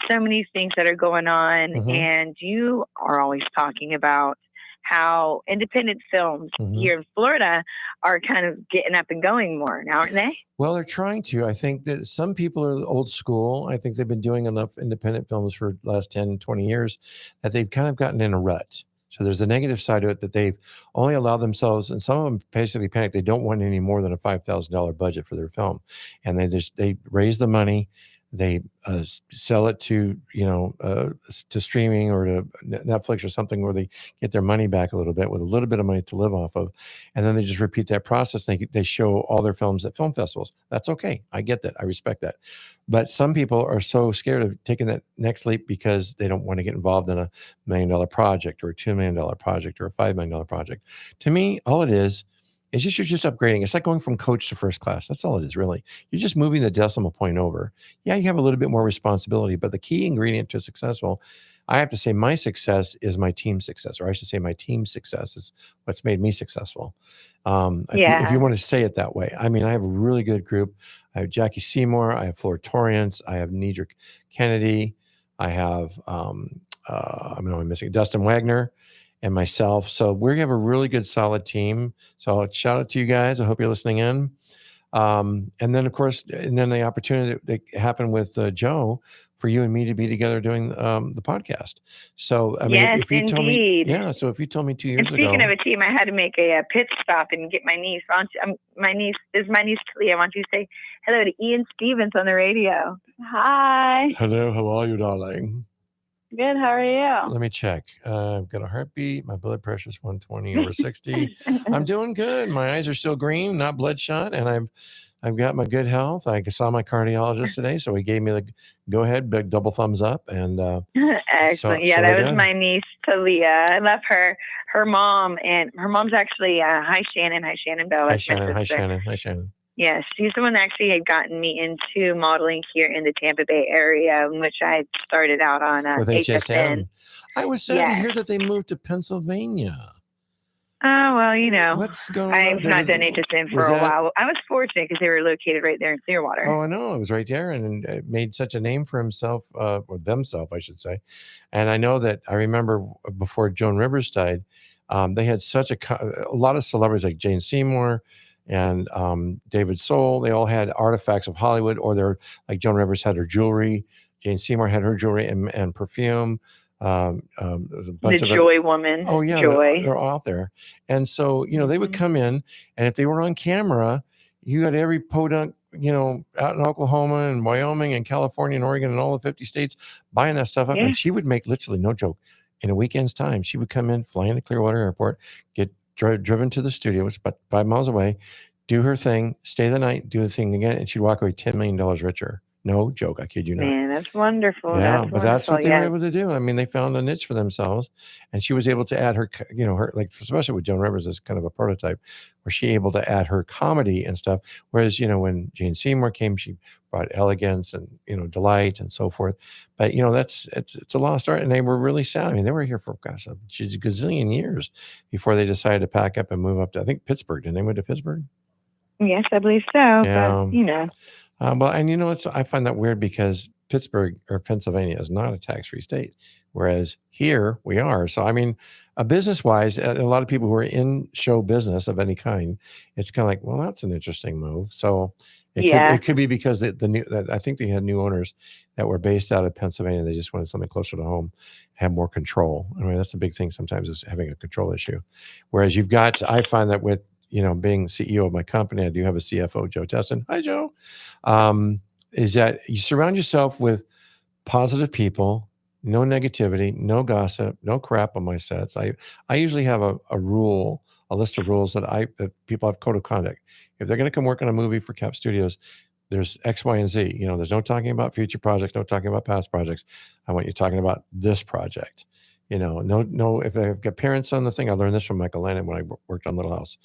so many things that are going on, and you are always talking about how independent films here in Florida are kind of getting up and going more now, aren't they? Well, they're trying to. I think that some people are old school. I think they've been doing enough independent films for the last 10, 20 years that they've kind of gotten in a rut. So there's a negative side to it that they've only allowed themselves, and some of them basically panic. They don't want any more than a $5,000 budget for their film. And they raise the money. They sell it to, to streaming or to Netflix or something where they get their money back a little bit with a little bit of money to live off of. And then they just repeat that process. They show all their films at film festivals. That's okay. I get that. I respect that. But some people are so scared of taking that next leap because they don't want to get involved in $1 million project or a $2 million project or a $5 million project. To me, all it is you're just upgrading. It's like going from coach to first class. That's all it is, really. You're just moving the decimal point over. Yeah, you have a little bit more responsibility, but the key ingredient to successful, I have to say my success is my team's success, or I should say my team's success is what's made me successful. If you want to say it that way. I mean, I have a really good group. I have Jackie Seymour. I have Flora Torrance. I have Nedrick Kennedy. I have, I'm missing Dustin Wagner. And myself. So we have a really good, solid team. So shout out to you guys. I hope you're listening in. And then, of course, the opportunity that happened with Joe for you and me to be together doing the podcast. So, I mean, yes, if you indeed. told me, so if you told me 2 years ago. Speaking of a team, I had to make a pit stop and get my niece. My niece Talia. I want you to say hello to Ian Stevens on the radio. Hi. Hello. How are you, darling? Good. How are you? Let me check. I've got a heartbeat. My blood pressure is 120 over 60. I'm doing good. My eyes are still green, not bloodshot, and I've got my good health. I saw my cardiologist today, so he gave me the go ahead, big double thumbs up. And excellent. That was my niece Talia. I love her. Her mom, and her mom's actually hi Shannon. Hi Shannon Bell. Hi Shannon. Yes, she's the one that actually had gotten me into modeling here in the Tampa Bay area, in which I started out on with HSN. I was sad to hear that they moved to Pennsylvania. Oh, well, what's going on? I've not done HSN for a while. I was fortunate because they were located right there in Clearwater. Oh, I know. It was right there, and it made such a name for himself, or themselves, I should say. And I know that I remember before Joan Rivers died, they had such a lot of celebrities like Jane Seymour and David Soul. They all had artifacts of Hollywood, or they're like Joan Rivers had her jewelry. Jane Seymour had her jewelry and perfume. There was a bunch of Joy Woman. Oh yeah, Joy. They're all out there. And so, they would come in, and if they were on camera, you got every podunk, out in Oklahoma and Wyoming and California and Oregon and all the 50 states buying that stuff up. Yeah. And she would make, literally, no joke, in a weekend's time, she would come in, fly into Clearwater Airport, get driven to the studio, which is about 5 miles away, do her thing, stay the night, do the thing again, and she'd walk away $10 million richer. No joke, I kid you not. Man, that's wonderful. Yeah, that's what they were able to do. I mean, they found a niche for themselves, and she was able to add her, her, like, especially with Joan Rivers as kind of a prototype, where she able to add her comedy and stuff. Whereas, when Jane Seymour came, she brought elegance and, delight and so forth. But, it's a lost art, and they were really sad. I mean, they were here for, gosh, a gazillion years before they decided to pack up and move up to, I think, Pittsburgh. Didn't they move to Pittsburgh? Yes, I believe so. Yeah. But, I find that weird because Pittsburgh or Pennsylvania is not a tax-free state, whereas here we are. So, I mean, business-wise, a lot of people who are in show business of any kind, it's kind of like, well, that's an interesting move. So it could be because I think they had new owners that were based out of Pennsylvania. They just wanted something closer to home, have more control. I mean, that's the big thing sometimes, is having a control issue. Whereas I find that with, being CEO of my company, I do have a CFO, Joe Teston. Hi, Joe. Is that you surround yourself with positive people, no negativity, no gossip, no crap on my sets. I usually have a list of rules that people have code of conduct. If they're going to come work on a movie for Cap Studios, there's X, Y, and Z. There's no talking about future projects, no talking about past projects. I want you talking about this project. No, if I've got parents on the thing, I learned this from Michael Landon when I worked on Little House.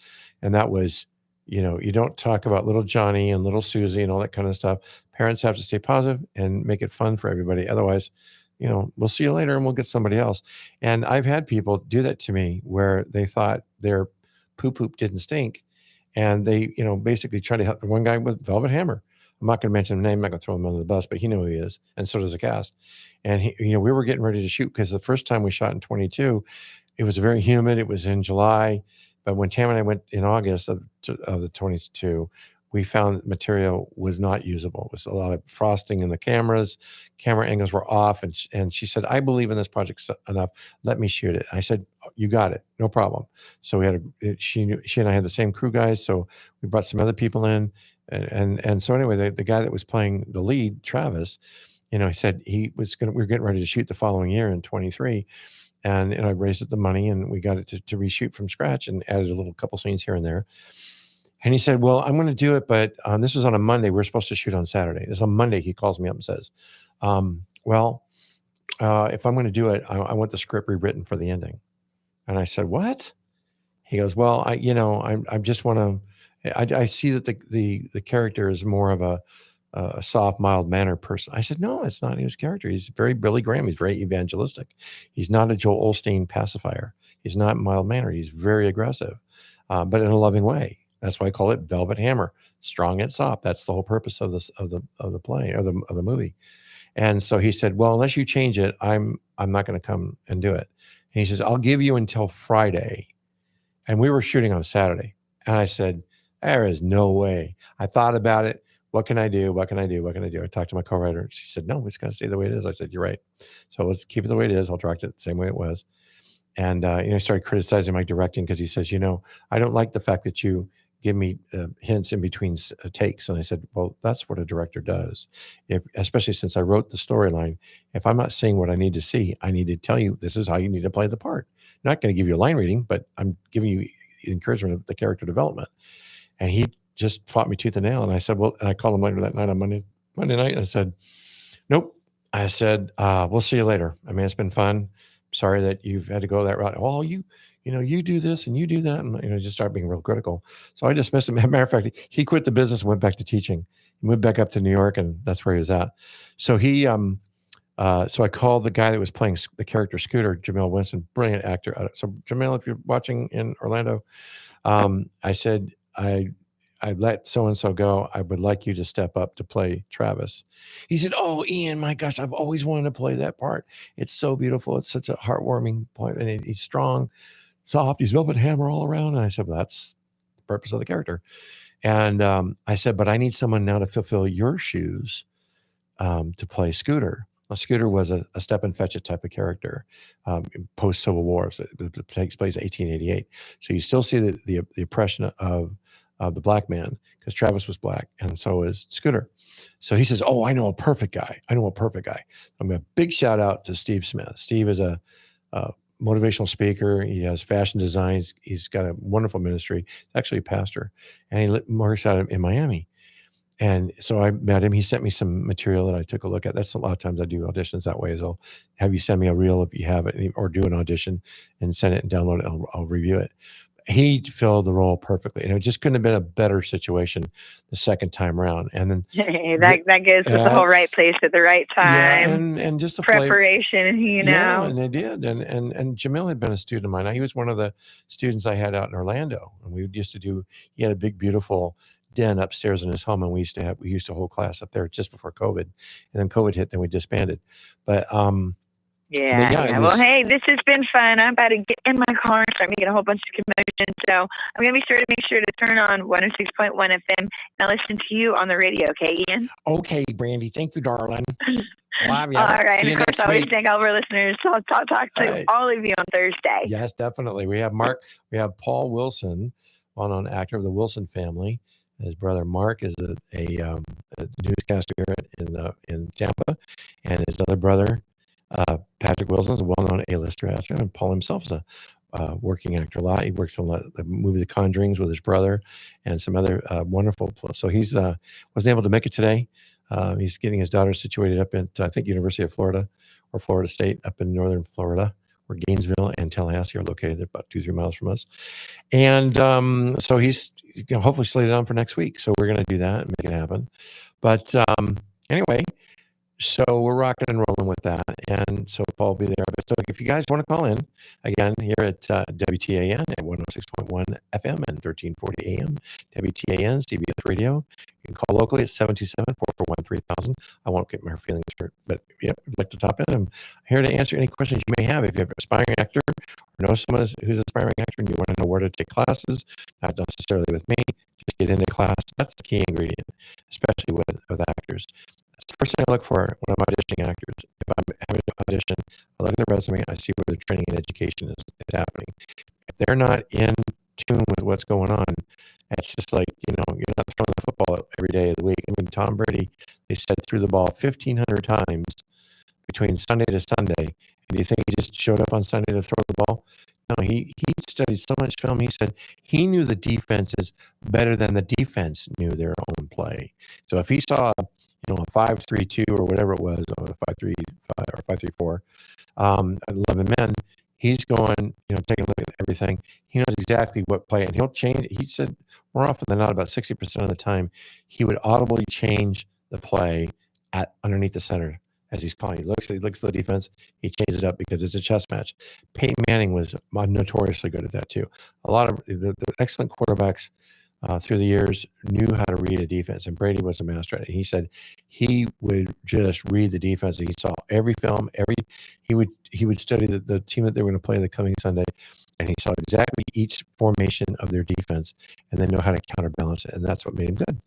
And that was, you don't talk about little Johnny and little Susie and all that kind of stuff. Parents have to stay positive and make it fun for everybody. Otherwise, we'll see you later and we'll get somebody else. And I've had people do that to me where they thought their poop didn't stink. And they, basically try to help. One guy with Velvet Hammer. I'm not going to mention his name. I'm not going to throw him under the bus, but he knew who he is. And so does the cast. And we were getting ready to shoot because the first time we shot in 22, it was very humid. It was in July, but when Tam and I went in August of the 22, we found material was not usable. It was a lot of frosting in the cameras. Camera angles were off. And she said, I believe in this project enough. Let me shoot it. I said, you got it. No problem. So we had she and I had the same crew guys. So we brought some other people in. And so anyway, the guy that was playing the lead, Travis, he said we were getting ready to shoot the following year in 23. And I raised the money and we got it to reshoot from scratch and added a little couple scenes here and there. And he said, well, I'm going to do it, but this was on a Monday. We're supposed to shoot on Saturday. It's on Monday. He calls me up and says, if I'm going to do it, I want the script rewritten for the ending. And I said, what? He goes, well, I just want to, I see that the character is more of a soft, mild-mannered person. I said, no, it's not his character. He's very Billy Graham. He's very evangelistic. He's not a Joel Osteen pacifier. He's not mild-mannered. He's very aggressive, but in a loving way. That's why I call it Velvet Hammer, strong and soft. That's the whole purpose of the play or the movie. And so he said, well, unless you change it, I'm not going to come and do it. And he says, I'll give you until Friday. And we were shooting on Saturday. And I said, there is no way. I thought about it. What can I do? What can I do? What can I do? I talked to my co-writer. She said, no, it's going to stay the way it is. I said, you're right. So let's keep it the way it is. I'll direct it the same way it was. And he started criticizing my directing because he says, I don't like the fact that you give me hints in between takes. And I said, well, that's what a director does. Especially since I wrote the storyline, if I'm not seeing what I need to see, I need to tell you, this is how you need to play the part. I'm not going to give you a line reading, but I'm giving you encouragement of the character development. And he just fought me tooth and nail. And I said, well, and I called him later that night on Monday night. And I said, nope. I said, we'll see you later. I mean, it's been fun. Sorry that you've had to go that route. Oh, you do this and you do that. And, just start being real critical. So I dismissed him. As a matter of fact, he quit the business and went back to teaching. He moved back up to New York, and that's where he was at. So so I called the guy that was playing the character Scooter, Jamil Winston, brilliant actor. So Jamil, if you're watching in Orlando, I said, I let so-and-so go. I would like you to step up to play Travis. He said, oh, Ian, my gosh, I've always wanted to play that part. It's so beautiful. It's such a heartwarming point. And he's strong, soft. He's Velvet Hammer all around. And I said, well, that's the purpose of the character. And I said, but I need someone now to fulfill your shoes to play Scooter. Well, Scooter was a step and fetch it type of character post-Civil War. So it takes place in 1888. So you still see the oppression of the black man, because Travis was black and so is Scooter. So he says, oh, I know a perfect guy. I'm going to big shout out to Steve Smith. Steve is a motivational speaker. He has fashion designs. He's got a wonderful ministry. He's actually a pastor, and he works out in Miami. And so I met him. He sent me some material that I took a look at. That's a lot of times I do auditions that way. Is I'll have you send me a reel if you have it, or do an audition and send it and download it. I'll review it. He filled the role perfectly, and it just couldn't have been a better situation the second time around. And then that goes with the whole right place at the right time. Yeah, and just the preparation, Yeah, and they did. And Jamil had been a student of mine. He was one of the students I had out in Orlando, and we used to do. He had a big, beautiful den upstairs in his home, and we used to hold class up there just before COVID, and then COVID hit, then we disbanded. But Yeah. Well, hey, this has been fun. I'm about to get in my car and start making a whole bunch of commotion. So I'm going to be sure to make sure to turn on 106.1 FM and listen to you on the radio. Okay, Ian? Okay, Brandy. Thank you, darling. Love you. All right. See you of course, next I always week. thank all of our listeners. So I'll talk to all of you on Thursday. Yes, definitely. We have We have Paul Wilson, well-known actor of the Wilson family. His brother Mark is a newscaster in Tampa, and his other brother, Patrick Wilson, is a well-known A-lister actor, and Paul himself is a working actor a lot. He works on the movie The Conjurings with his brother and some other wonderful. So he's wasn't able to make it today. He's getting his daughter situated up at, I think, University of Florida or Florida State up in northern Florida, where Gainesville and Tallahassee are located. They're about 2-3 miles from us. And so he's hopefully slated on for next week. So we're going to do that and make it happen. But anyway, so we're rocking and rolling with that. And so Paul will be there. So if you guys want to call in, again, here at WTAN at 106.1 FM and 1340 AM, WTAN, CBS Radio. You can call locally at 727-441-3000. I won't get my feelings hurt, but yeah, I'd like to top in. I'm here to answer any questions you may have. If you have an aspiring actor or know someone who's an aspiring actor and you want to know where to take classes, not necessarily with me, just get into class. That's the key ingredient, especially with actors. That's the first thing I look for when I'm auditioning actors. If I'm having an audition, I look at their resume, I see where their training and education is happening. If they're not in tune with what's going on, it's just like, you're not throwing the football every day of the week. I mean, Tom Brady, they said, threw the ball 1,500 times between Sunday to Sunday. And do you think he just showed up on Sunday to throw the ball? No, he studied so much film. He said he knew the defenses better than the defense knew their own play. So if he saw, a 5-3-2 or whatever it was, or 5-3-5 or 5-3-4, 11 men, he's going, taking a look at everything. He knows exactly what play, and he'll change. He said more often than not, about 60% of the time, he would audibly change the play underneath the center as he's calling. He looks at the defense, he changes it up because it's a chess match. Peyton Manning was notoriously good at that too. A lot of the excellent quarterbacks through the years knew how to read a defense, and Brady was a master at it. He said he would just read the defense. He saw every film, he would study the team that they were going to play the coming Sunday, and he saw exactly each formation of their defense, and then know how to counterbalance it, and that's what made him good.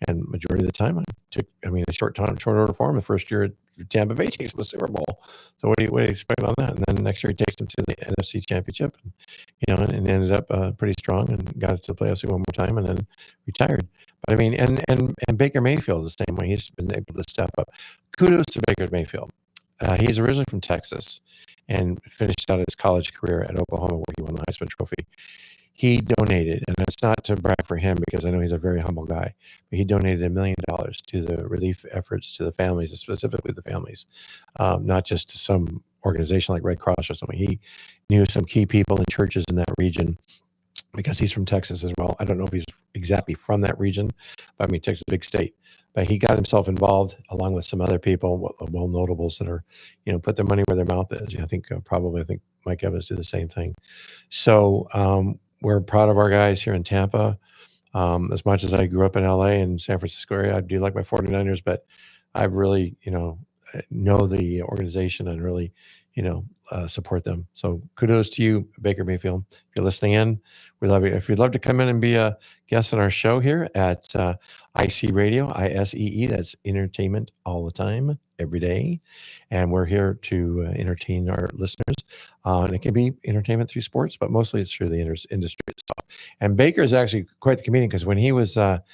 And majority of the time, a short order for him. The first year at Tampa Bay takes him to the Super Bowl. So what do you expect on that? And then next year he takes them to the NFC Championship, and ended up pretty strong and got us to the playoffs one more time, and then retired. But and Baker Mayfield the same way. He's been able to step up. Kudos to Baker Mayfield. He's originally from Texas and finished out his college career at Oklahoma, where he won the Heisman Trophy. He donated, and it's not to brag for him because I know he's a very humble guy, but he donated $1 million to the relief efforts to the families, specifically the families, not just to some organization like Red Cross or something. He knew some key people in churches in that region because he's from Texas as well. I don't know if he's exactly from that region, but Texas is a big state. But he got himself involved along with some other people, well notables that are, put their money where their mouth is. I think Mike Evans did the same thing. So we're proud of our guys here in Tampa. As much as I grew up in LA and San Francisco area, I do like my 49ers, but I really, know the organization and really, support them. So kudos to you, Baker Mayfield. If you're listening in, we love you. If you'd love to come in and be a guest on our show here at ISEE Radio, ISEE, that's entertainment all the time, every day. And we're here to entertain our listeners. And it can be entertainment through sports, but mostly it's through the industry itself. And Baker is actually quite the comedian because when he was signed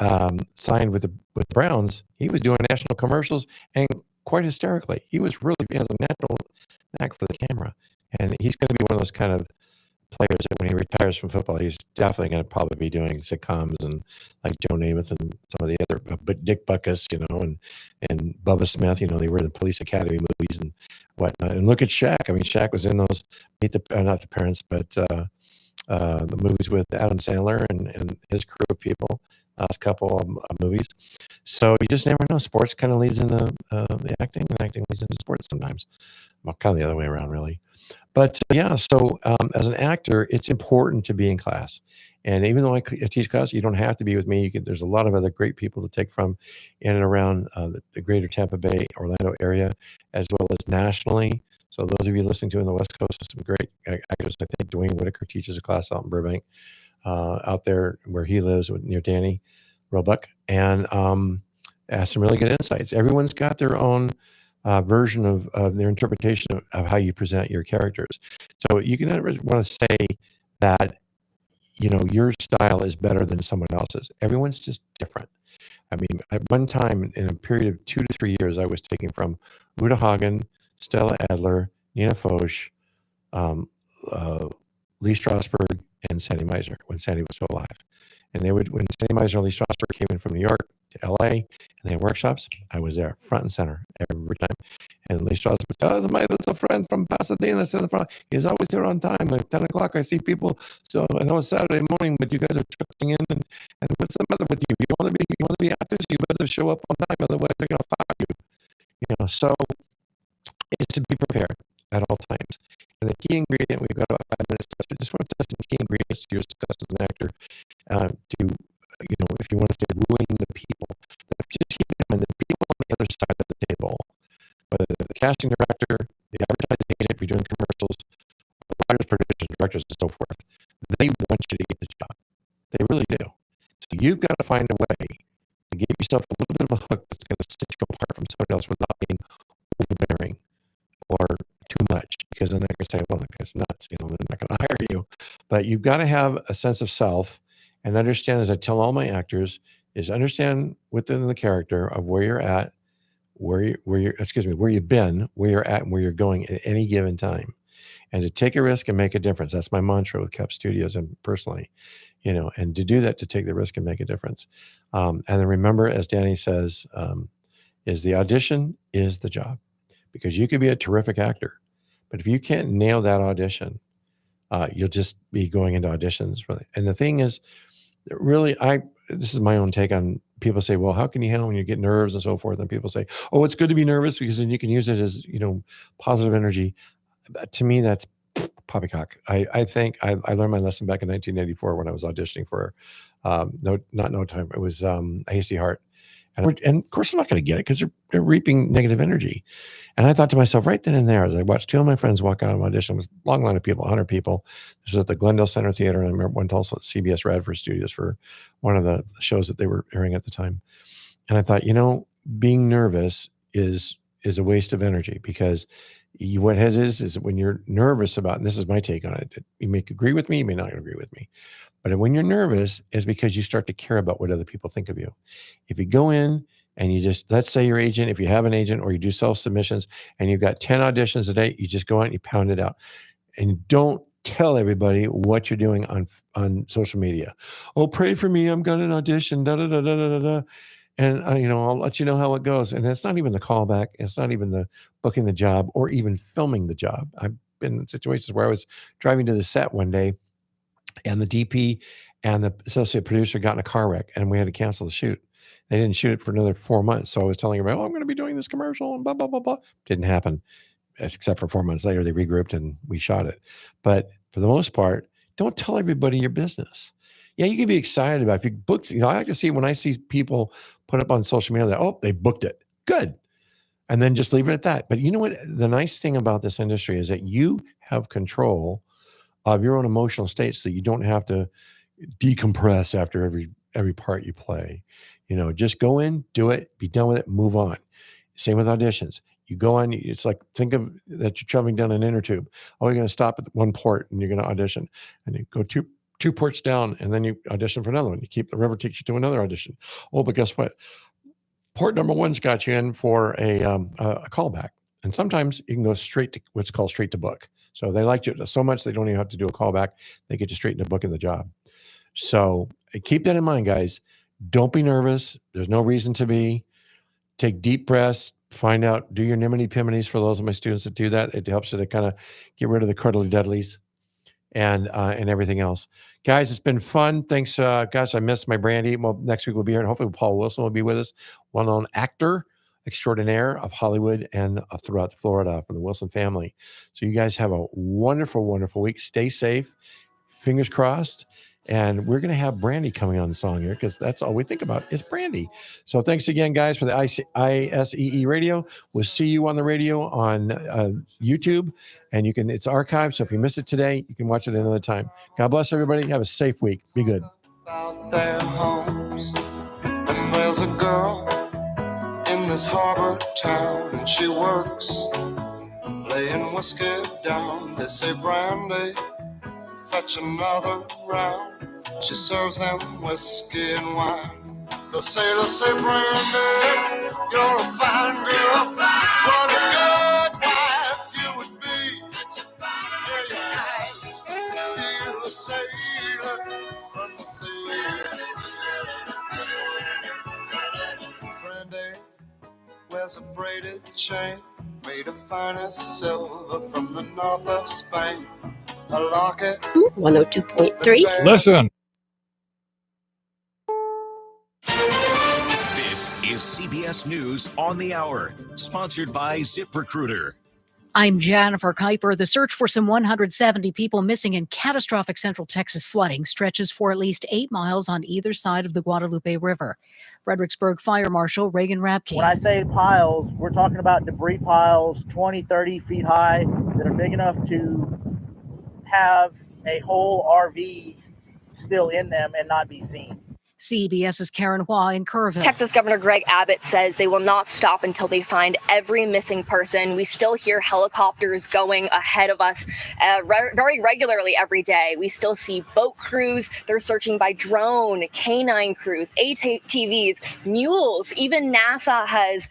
with the Browns, he was doing national commercials and quite hysterically. He has a natural knack for the camera, and he's going to be one of those kind of players that when he retires from football, he's definitely going to probably be doing sitcoms and like Joe Namath and some of the other, but Dick Butkus, and Bubba Smith, they were in the Police Academy movies and whatnot. And look at Shaq. Shaq was in those not the Parents, but the movies with Adam Sandler and his crew of people. Last couple of movies. So you just never know. Sports kind of leads into the acting, and acting leads into sports sometimes. Well, kind of the other way around, really. But so as an actor, it's important to be in class. And even though I teach class, you don't have to be with me. There's a lot of other great people to take from in and around the greater Tampa Bay, Orlando area, as well as nationally. So those of you listening to in the West Coast, some great actors. I think Dwayne Whitaker teaches a class out in Burbank. Out there where he lives near Danny Roebuck, and has some really good insights. Everyone's got their own version of their interpretation of how you present your characters. So you can never want to say that, your style is better than someone else's. Everyone's just different. At one time in a period of 2 to 3 years, I was taking from Uta Hagen, Stella Adler, Nina Foch, Lee Strasberg, and Sandy Meisner when Sandy was still alive. And when Sandy Meisner and Lee Strasberg came in from New York to LA and they had workshops, I was there front and center every time. And Lee Strasberg was, my little friend from Pasadena, he's always here on time. At 10 o'clock, I see people. So I know it's Saturday morning, but you guys are trusting in. And what's the matter with you? You want to be actors? You better show up on time, otherwise they're going to fire you. So it's to be prepared at all times. And the key ingredient, we've got about 5 minutes left. I just want to test some key ingredients to your success as an actor. If you want to say wooing the people, just keep in mind the people on the other side of the table, whether they're the casting director, the advertising agent, if you're doing commercials, the writers, producers, directors, and so forth, they want you to get the job. They really do. So you've got to find a way to give yourself a little bit of a hook that's going to set you apart from somebody else without being overbearing or too much, because then they're going to say, well, that guy's nuts, they're not going to hire you. But you've got to have a sense of self and understand, as I tell all my actors, is understand within the character of where you're at, where you've been, where you're at, and where you're going at any given time. And to take a risk and make a difference. That's my mantra with Cap Studios and personally, and to do that, to take the risk and make a difference. And then remember, as Danny says, is the audition is the job, because you could be a terrific actor, but if you can't nail that audition, you'll just be going into auditions. Really. And the thing is, really, this is my own take on people say, well, how can you handle when you get nerves and so forth? And people say, oh, it's good to be nervous because then you can use it as, positive energy. To me, that's poppycock. I think I learned my lesson back in 1984 when I was auditioning for No Time. It was ISEE Heart. And of course, I'm not going to get it because they're reaping negative energy. And I thought to myself right then and there, as I watched two of my friends walk out of an audition, it was a long line of people, 100 people. This was at the Glendale Center Theater. And I remember went also at CBS Radford Studios for one of the shows that they were airing at the time. And I thought, being nervous is a waste of energy, because what it is when you're nervous about, and this is my take on it, you may agree with me, you may not agree with me, but when you're nervous is because you start to care about what other people think of you. If you go in and you just, let's say your agent, if you have an agent or you do self-submissions and you've got 10 auditions a day, you just go out and you pound it out. And don't tell everybody what you're doing on social media. Oh, pray for me, I'm going to an audition, da-da-da-da-da-da. And, I'll let you know how it goes. And it's not even the callback. It's not even the booking the job or even filming the job. I've been in situations where I was driving to the set one day and the DP and the associate producer got in a car wreck and we had to cancel the shoot. They didn't shoot it for another 4 months. So I was telling everybody, I'm going to be doing this commercial and blah, blah, blah, blah. Didn't happen. Except for 4 months later, they regrouped and we shot it. But for the most part, don't tell everybody your business. Yeah, you can be excited about it. If you book, I like to see when I see people put up on social media that, oh, they booked it. Good. And then just leave it at that. But you know what? The nice thing about this industry is that you have control of your own emotional state, so you don't have to decompress after every part you play. Just go in, do it, be done with it, move on. Same with auditions. You go on, it's like, think of that you're traveling down an inner tube. Oh, you're going to stop at one port and you're going to audition. And you go two ports down, and then you audition for another one. You keep the river, takes you to another audition. Oh, but guess what? Port number one's got you in for a callback. And sometimes you can go straight to what's called straight to book. So they liked you so much, they don't even have to do a callback. They get you straight into booking the job. So keep that in mind, guys. Don't be nervous. There's no reason to be. Take deep breaths. Find out, do your niminy pimities for those of my students that do that. It helps you to kind of get rid of the cuddly deadlies and everything else. Guys, it's been fun. Thanks. Gosh, I missed my Brandy. Well, next week we'll be here, and hopefully Paul Wilson will be with us, well-known actor extraordinaire of Hollywood and throughout Florida from the Wilson family. So you guys have a wonderful, wonderful week. Stay safe. Fingers crossed. And we're going to have Brandy coming on the song here, because that's all we think about is Brandy. So thanks again, guys, for the ISEE Radio. We'll see you on the radio on YouTube, and it's archived. So if you missed it today, you can watch it another time. God bless everybody. Have a safe week. Be good. About their homes, and there's a girl in this harbor town, and she works laying whiskey down. They say, Brandy, fetch another round. She serves them whiskey and wine. They say, Brandy, you're a fine girl. What a good wife you would be. Yeah, your eyes could steal a sailor from the sea. Brandy wears a braided chain made of finest silver from the north of Spain. A locket. 102.3. Listen. This is CBS News on the Hour, sponsored by ZipRecruiter. I'm Jennifer Kuiper. The search for some 170 people missing in catastrophic Central Texas flooding stretches for at least 8 miles on either side of the Guadalupe River. Fredericksburg Fire Marshal Reagan Rapke. When I say piles, we're talking about debris piles 20, 30 feet high that are big enough to have a whole RV still in them and not be seen. CBS's Karen Hua in Kerrville. Texas Governor Greg Abbott says they will not stop until they find every missing person. We still hear helicopters going ahead of us very regularly every day. We still see boat crews. They're searching by drone, canine crews, ATVs, mules. Even NASA has